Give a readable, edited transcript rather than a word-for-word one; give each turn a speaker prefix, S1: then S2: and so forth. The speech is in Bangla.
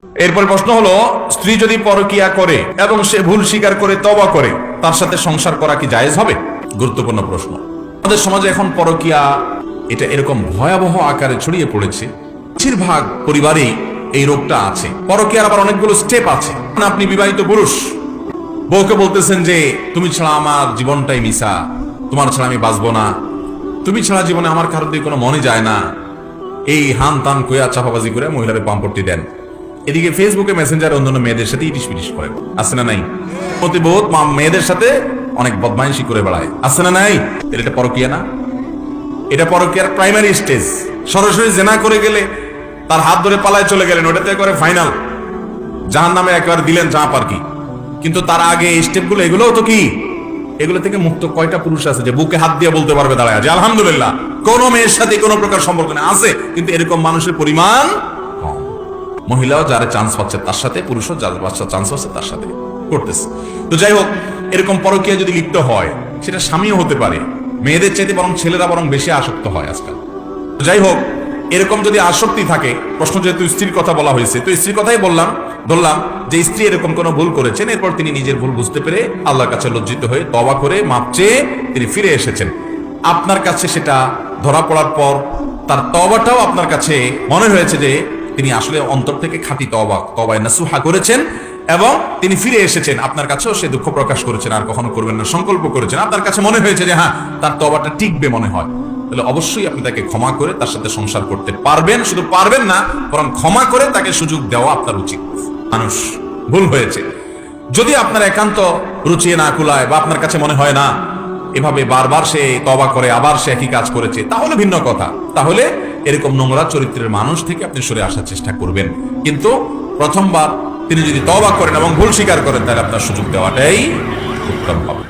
S1: এরপর প্রশ্ন হলো, স্ত্রী যদি পরকিয়া করে এবং সে ভুল স্বীকার করে তওবা করে, তার সাথে সংসার করা কি জায়েজ হবে? গুরুত্বপূর্ণ প্রশ্ন। আমাদের সমাজে এখন পরকিয়া এটা এরকম ভয়াবহ আকারে ছড়িয়ে পড়েছে, বেশিরভাগ পরিবারেই এই রোগটা আছে। পরকিয়ার আবার অনেকগুলো স্টেপ আছে। আপনি বিবাহিত পুরুষ, বউকে বলতেছেন যে তুমি ছাড়া আমার জীবনটাই মিশা, তোমার ছাড়া আমি বাঁচবো না, তুমি ছাড়া জীবনে আমার কারোর দিকে কোনো মনে যায় না, এই হান তান কইয়া চাপাবাজি করে মহিলাদের পাম্পটি দেন। এদিকে ফেসবুকে মেসেঞ্জার অন্যান্য মেয়েদের সাথে ইটিস পিটিস করেন, আছে না নাই? প্রতিবোধ মেয়েদের সাথে অনেক বদমাইশি করে বেড়ায়, আছে না নাই? এটা পরকিয়া না? এটা পরকিয়ার প্রাইমারি স্টেজ। সরাসরি জেনা করে গেলে, তার হাত ধরে পালায় চলে গেলেন, ওটাতে করে ফাইনাল জাহান্নামে একেবারে দিলেন চাপ আর কি। কিন্তু তার আগে এই স্টেপগুলো, এগুলোও তো কি? এগুলো থেকে মুক্ত কয়টা পুরুষ আছে যে বুকে হাত দিয়ে বলতে পারবে দাঁড়ায় যে আলহামদুলিল্লাহ কোন মেয়ের সাথে কোনো প্রকার সম্পর্ক নেই? আছে, কিন্তু এরকম মানুষের পরিমাণ কম। মহিলাও যারা চান্স পাচ্ছে তার সাথে, পুরুষও যারা চান্স পাচ্ছে তার সাথে করতেছে। তো যাই হোক, এরকম পরকীয়া যদি লিপ্ত হয়, সেটা স্বামীও হতে পারে। মেয়েদের চাইতে বরং ছেলেরা বরং বেশি আসক্ত হয় আজকাল। যাই হোক, এরকম যদি আসক্তি থাকে, প্রশ্ন যেহেতু স্ত্রীর কথা বলা হয়েছে, তো স্ত্রীর কথাই ধরলাম যে স্ত্রী এরকম কোনো ভুল করেছেন, এরপর তিনি নিজের ভুল বুঝতে পেরে আল্লাহর কাছে লজ্জিত হয়ে তওবা করে মাপ চেয়ে তিনি ফিরে এসেছেন। আপনার কাছে সেটা ধরা পড়ার পর তার তওবাটাও আপনার কাছে মনে হয়েছে যে তিনি আসলে অন্তর থেকে খাঁটি তওবায়ে নাসুহা করেছেন এবং তিনি ফিরে এসেছেন। আপনার কাছেও সে দুঃখ প্রকাশ করেছেন, আর কখনো করবেন না সংকল্প করেছেন। আপনার কাছে মনে হয়েছে যে হ্যাঁ, তার তওবাটা টিকবে মনে হয়, তাহলে অবশ্যই আপনি তাকে ক্ষমা করে তার সাথে সংসার করতে পারবেন। শুধু পারবেন না, বরং ক্ষমা করে তাকে সুযোগ দেওয়া আপনার উচিত। মানুষ ভুল হয়েছে, যদি আপনার একান্ত রুচিয়ে না কুলায় বা আপনার কাছে মনে হয় না এভাবে বারবার সে তওবা করে আবার সে একই কাজ করেছে, তাহলে ভিন্ন কথা। তাহলে এরকম নোংরা চরিত্রের মানুষ থেকে আপনি সরে আসার চেষ্টা করবেন। কিন্তু প্রথমবার তিনি যদি তওবা করেন এবং ভুল স্বীকার করেন, তাহলে আপনার সুযোগ দেওয়াটাই উত্তম হবে।